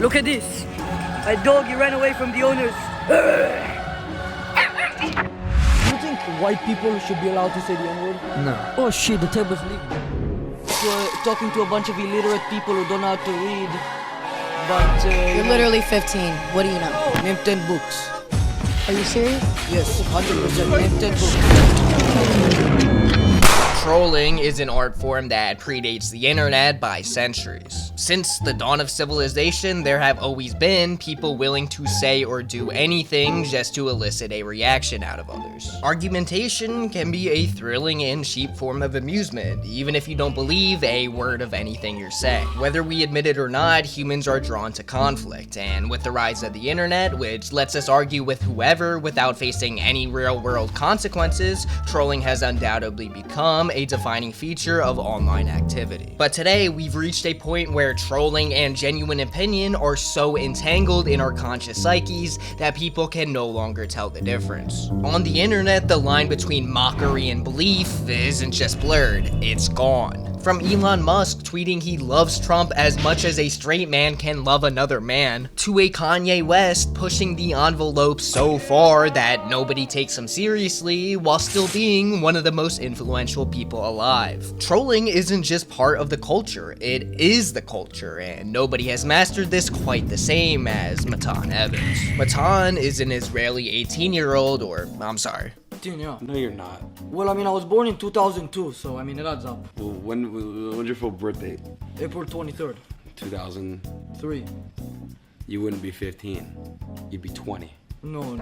Look at this. A dog, he ran away from the owners. Do you think white people should be allowed to say the N-word? No. Oh shit, the table's leaving. You're talking to a bunch of illiterate people who don't know how to read. But You're literally 15. What do you know? Name 10 books. Are you serious? Yes, 100%. Name 10 books. Trolling is an art form that predates the internet by centuries. Since the dawn of civilization, there have always been people willing to say or do anything just to elicit a reaction out of others. Argumentation can be a thrilling and cheap form of amusement, even if you don't believe a word of anything you're saying. Whether we admit it or not, humans are drawn to conflict, and with the rise of the internet, which lets us argue with whoever without facing any real-world consequences, trolling has undoubtedly become a defining feature of online activity. But today, we've reached a point where trolling and genuine opinion are so entangled in our conscious psyches that people can no longer tell the difference. On the internet, the line between mockery and belief isn't just blurred, it's gone. From Elon Musk tweeting he loves Trump as much as a straight man can love another man, to a Kanye West pushing the envelope so far that nobody takes him seriously while still being one of the most influential people alive. Trolling isn't just part of the culture, it is the culture, and nobody has mastered this quite the same as Matan Evans. Matan is an Israeli 18-year-old, or I'm sorry. Yeah. No, you're not. Well, I mean, I was born in 2002, so I mean, it adds up. Well, when's your full birth date? April 23rd. 2000. 3. You wouldn't be 15. You'd be 20. No.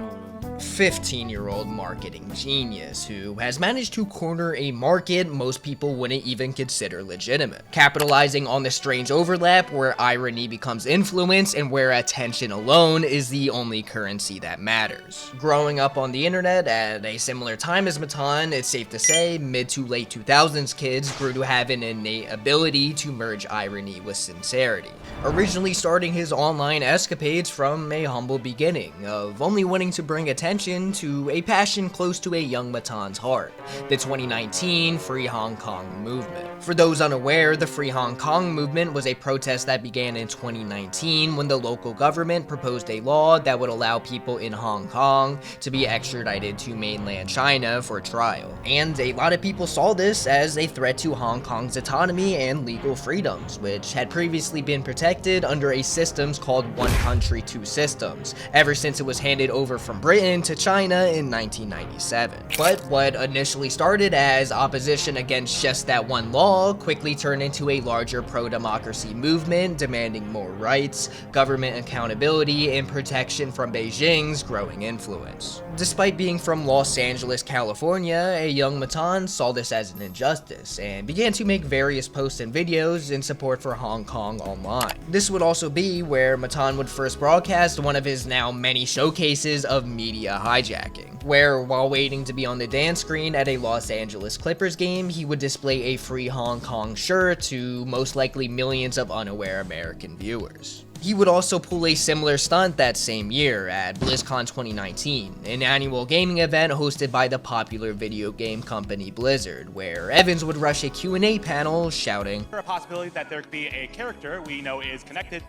15-year-old marketing genius who has managed to corner a market most people wouldn't even consider legitimate, capitalizing on the strange overlap where irony becomes influence and where attention alone is the only currency that matters. Growing up on the internet at a similar time as Matan, it's safe to say mid to late 2000s kids grew to have an innate ability to merge irony with sincerity, originally starting his online escapades from a humble beginning of only wanting to bring attention to a passion close to a young Matan's heart, the 2019 Free Hong Kong movement. For those unaware, the Free Hong Kong movement was a protest that began in 2019 when the local government proposed a law that would allow people in Hong Kong to be extradited to mainland China for trial. And a lot of people saw this as a threat to Hong Kong's autonomy and legal freedoms, which had previously been protected under a systems called One Country, Two Systems, ever since it was handed over from Britain to China in 1997. But what initially started as opposition against just that one law quickly turned into a larger pro-democracy movement demanding more rights, government accountability, and protection from Beijing's growing influence. Despite being from Los Angeles, California, a young Matan saw this as an injustice and began to make various posts and videos in support for Hong Kong online. This would also be where Matan would first broadcast one of his now many showcases of media hijacking, where while waiting to be on the dance screen at a Los Angeles Clippers game, he would display a Free Hong Kong shirt to most likely millions of unaware American viewers. He would also pull a similar stunt that same year at BlizzCon 2019, an annual gaming event hosted by the popular video game company Blizzard, where Evans would rush a Q&A panel shouting, A possibility that there could be a character we know is connected.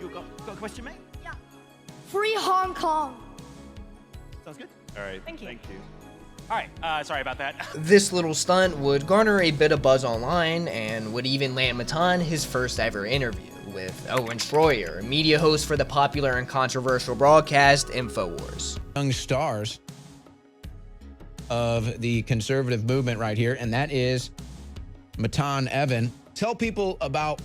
You got a question, mate? Yeah. Free Hong Kong. Sounds good. All right. Thank you. All right. Sorry about that. This little stunt would garner a bit of buzz online and would even land Matan his first ever interview with Owen Schroyer, media host for the popular and controversial broadcast InfoWars. Young stars of the conservative movement right here, and that is Matan Even. Tell people about,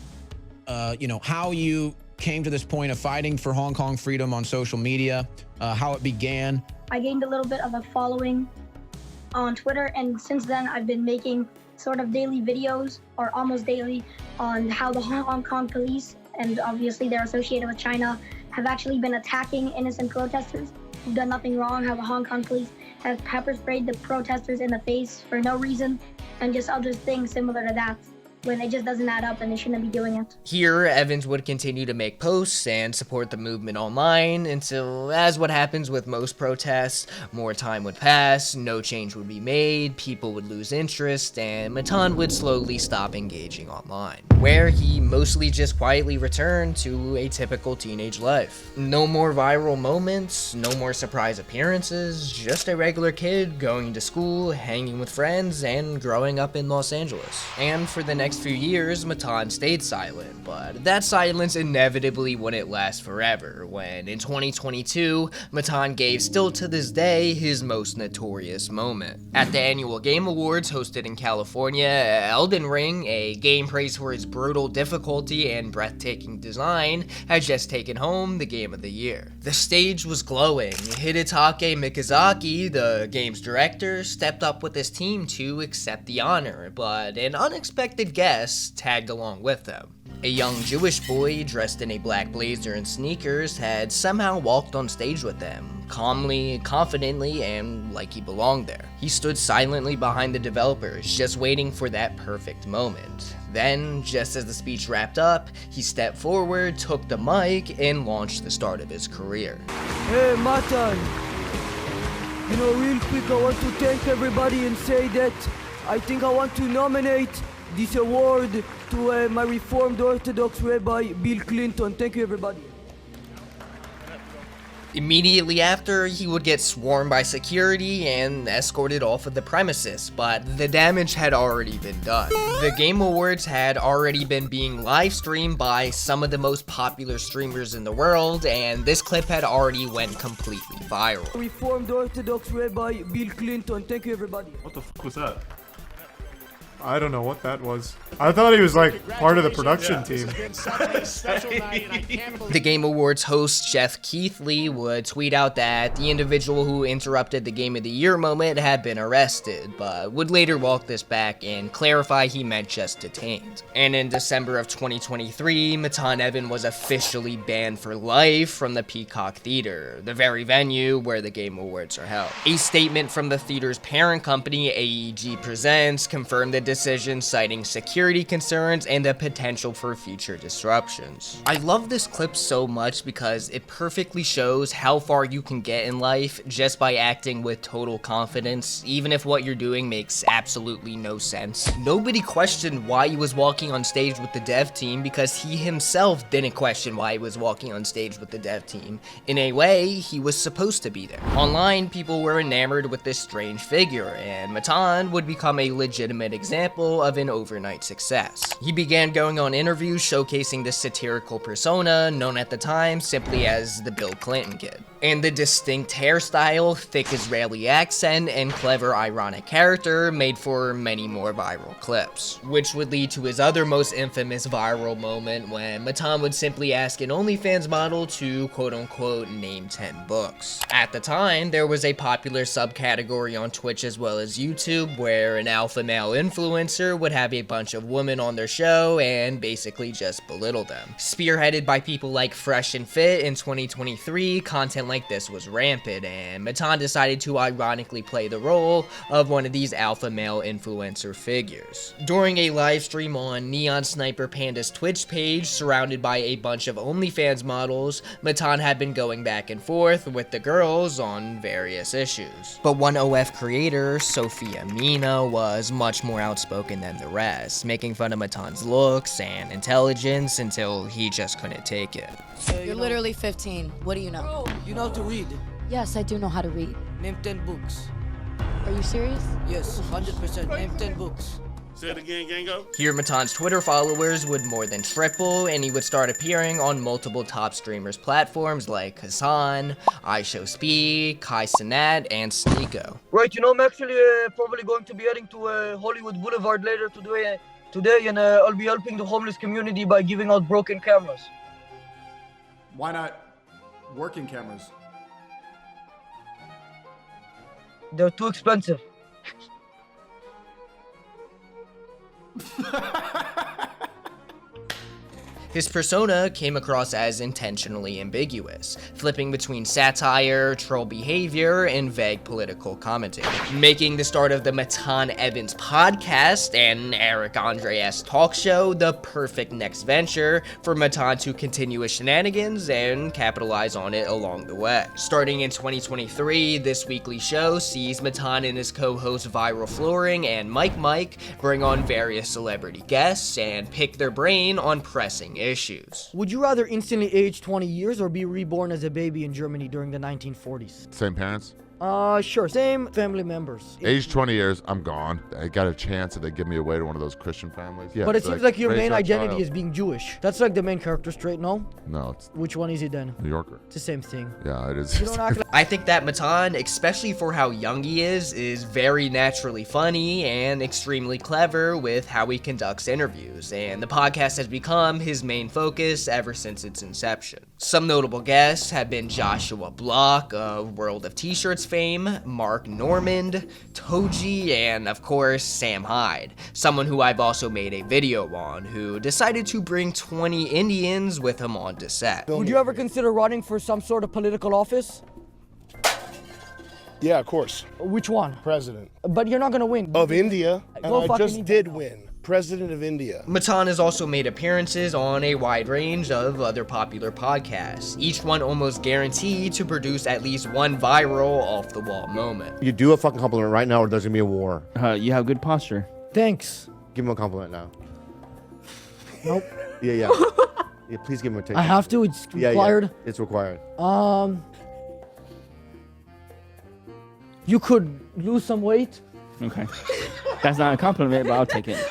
how you came to this point of fighting for Hong Kong freedom on social media, how it began. I gained a little bit of a following on Twitter, and since then I've been making sort of daily videos, or almost daily, on how the Hong Kong police, and obviously they're associated with China, have actually been attacking innocent protesters who've done nothing wrong, how the Hong Kong police have pepper sprayed the protesters in the face for no reason, and just other things similar to that. when it just doesn't add up and they shouldn't be doing it. Here, Evans would continue to make posts and support the movement online until, as what happens with most protests, more time would pass, no change would be made, people would lose interest, and Matan would slowly stop engaging online, where he mostly just quietly returned to a typical teenage life. No more viral moments, no more surprise appearances, just a regular kid going to school, hanging with friends, and growing up in Los Angeles. And for the next few years, Matan stayed silent, but that silence inevitably wouldn't last forever, when in 2022, Matan gave, still to this day, his most notorious moment. At the annual Game Awards hosted in California, Elden Ring, a game praised for its brutal difficulty and breathtaking design, had just taken home the Game of the Year. The stage was glowing. Hidetake Mikazaki, the game's director, stepped up with his team to accept the honor, but an unexpected guest tagged along with them. A young Jewish boy dressed in a black blazer and sneakers had somehow walked on stage with them, calmly, confidently, and like he belonged there. He stood silently behind the developers, just waiting for that perfect moment. Then, just as the speech wrapped up, he stepped forward, took the mic, and launched the start of his career. Hey, Matan. You know, real quick, I want to thank everybody and say that I think I want to nominate this award to my Reformed Orthodox Rabbi Bill Clinton. Thank you, everybody. Immediately after, he would get swarmed by security and escorted off of the premises, but the damage had already been done. The Game Awards had already been being live streamed by some of the most popular streamers in the world, and this clip had already went completely viral. Reformed Orthodox Rabbi Bill Clinton. Thank you, everybody. What the fuck was that? I don't know what that was. I thought he was like part of the production team. The Game Awards host Jeff Keithley would tweet out that the individual who interrupted the Game of the Year moment had been arrested, but would later walk this back and clarify he meant just detained. And in December of 2023, Matan Even was officially banned for life from the Peacock Theater, the very venue where the Game Awards are held. A statement from the theater's parent company, AEG Presents, confirmed the decision, citing security concerns and the potential for future disruptions. I love this clip so much because it perfectly shows how far you can get in life just by acting with total confidence, even if what you're doing makes absolutely no sense. Nobody questioned why he was walking on stage with the dev team because he himself didn't question why he was walking on stage with the dev team. In a way, he was supposed to be there. Online, people were enamored with this strange figure, and Matan would become a legitimate example of an overnight success. He began going on interviews showcasing this satirical persona, known at the time simply as the Bill Clinton Kid. And the distinct hairstyle, thick Israeli accent, and clever ironic character made for many more viral clips, which would lead to his other most infamous viral moment when Matan would simply ask an OnlyFans model to quote-unquote name 10 books. At the time, there was a popular subcategory on Twitch as well as YouTube where an alpha male influencer would have a bunch of women on their show and basically just belittle them. Spearheaded by people like Fresh and Fit in 2023, content like this was rampant, and Matan decided to ironically play the role of one of these alpha male influencer figures. During a live stream on Neon Sniper Panda's Twitch page, surrounded by a bunch of OnlyFans models, Matan had been going back and forth with the girls on various issues. But one OF creator, Sophia Mina, was much more outspoken than the rest, making fun of Matan's looks and intelligence until he just couldn't take it. You're literally 15. What do you know? You know how to read. Yes, I do know how to read. Name 10 books. Are you serious? Yes, 100%. Name 10 books. Say it again, Gango. Here, Matan's Twitter followers would more than triple, and he would start appearing on multiple top streamers' platforms like Hassan, iShowSpeed, Kai Cenat, and Sneeko. Right, you know, I'm actually probably going to be heading to Hollywood Boulevard later today, and I'll be helping the homeless community by giving out broken cameras. Why not working cameras? They're too expensive. His persona came across as intentionally ambiguous, flipping between satire, troll behavior, and vague political commentary, making the start of the Matan Evans podcast and Eric Andre-esque talk show the perfect next venture for Matan to continue his shenanigans and capitalize on it along the way. Starting in 2023, this weekly show sees Matan and his co-host Viral Flooring and Mike bring on various celebrity guests and pick their brain on pressing issues. Would you rather instantly age 20 years or be reborn as a baby in Germany during the 1940s? Same parents? Sure. Same family members. Age 20 years, I'm gone. I got a chance if they give me away to one of those Christian families. Yeah, But it seems like your raise main that identity child. is being Jewish. That's like the main character trait, no? No, it's Which one is it then? New Yorker. It's the same thing. Yeah, it is. You don't act like I think that Matan, especially for how young he is very naturally funny and extremely clever with how he conducts interviews, and the podcast has become his main focus ever since its inception. Some notable guests have been Joshua Block of World of T-Shirts fame, Mark Normand, Toji, and of course Sam Hyde, someone who I've also made a video on, who decided to bring 20 Indians with him onto set. Would you ever consider running for some sort of political office? Yeah, of course. Which one? President. But you're not gonna win. Of India, and Go I fucking just India. did win. President of India. Matan has also made appearances on a wide range of other popular podcasts, each one almost guaranteed to produce at least one viral off-the-wall moment. You do a fucking compliment right now or there's gonna be a war. You have good posture. Thanks. Give him a compliment now. Nope. Yeah, yeah. Yeah, please give him a take. I have to. It's required. Yeah. It's required. You could lose some weight. Okay. That's not a compliment, but I'll take it.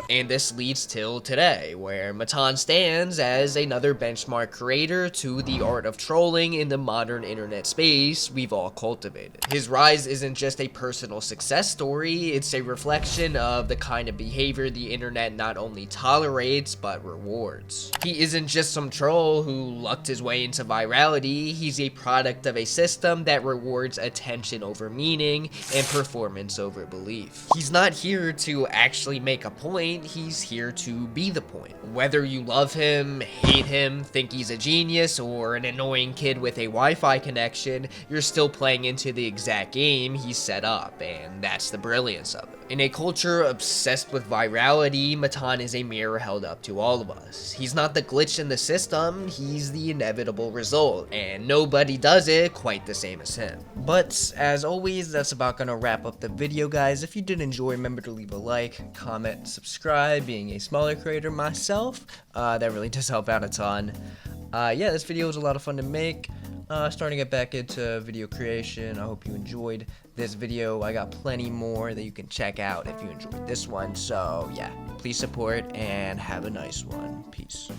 And this leads till today, where Matan stands as another benchmark creator to the art of trolling in the modern internet space we've all cultivated. His rise isn't just a personal success story, it's a reflection of the kind of behavior the internet not only tolerates, but rewards. He isn't just some troll who lucked his way into virality, he's a product of a system that rewards attention over meaning and performance over belief. He's not here to actually make a point, he's here to be the point. Whether you love him, hate him, think he's a genius, or an annoying kid with a Wi-Fi connection, you're still playing into the exact game he's set up, and that's the brilliance of it. In a culture obsessed with virality, Matan is a mirror held up to all of us. He's not the glitch in the system, he's the inevitable result, and nobody does it quite the same as him. But as always, that's about gonna wrap up the video, guys. If you did enjoy, remember to leave a like, comment, subscribe. Being a smaller creator myself, that really does help out a ton. Yeah, this video was a lot of fun to make. Starting to get back into video creation. I hope you enjoyed this video. I got plenty more that you can check out if you enjoyed this one. So yeah, please support and have a nice one. Peace.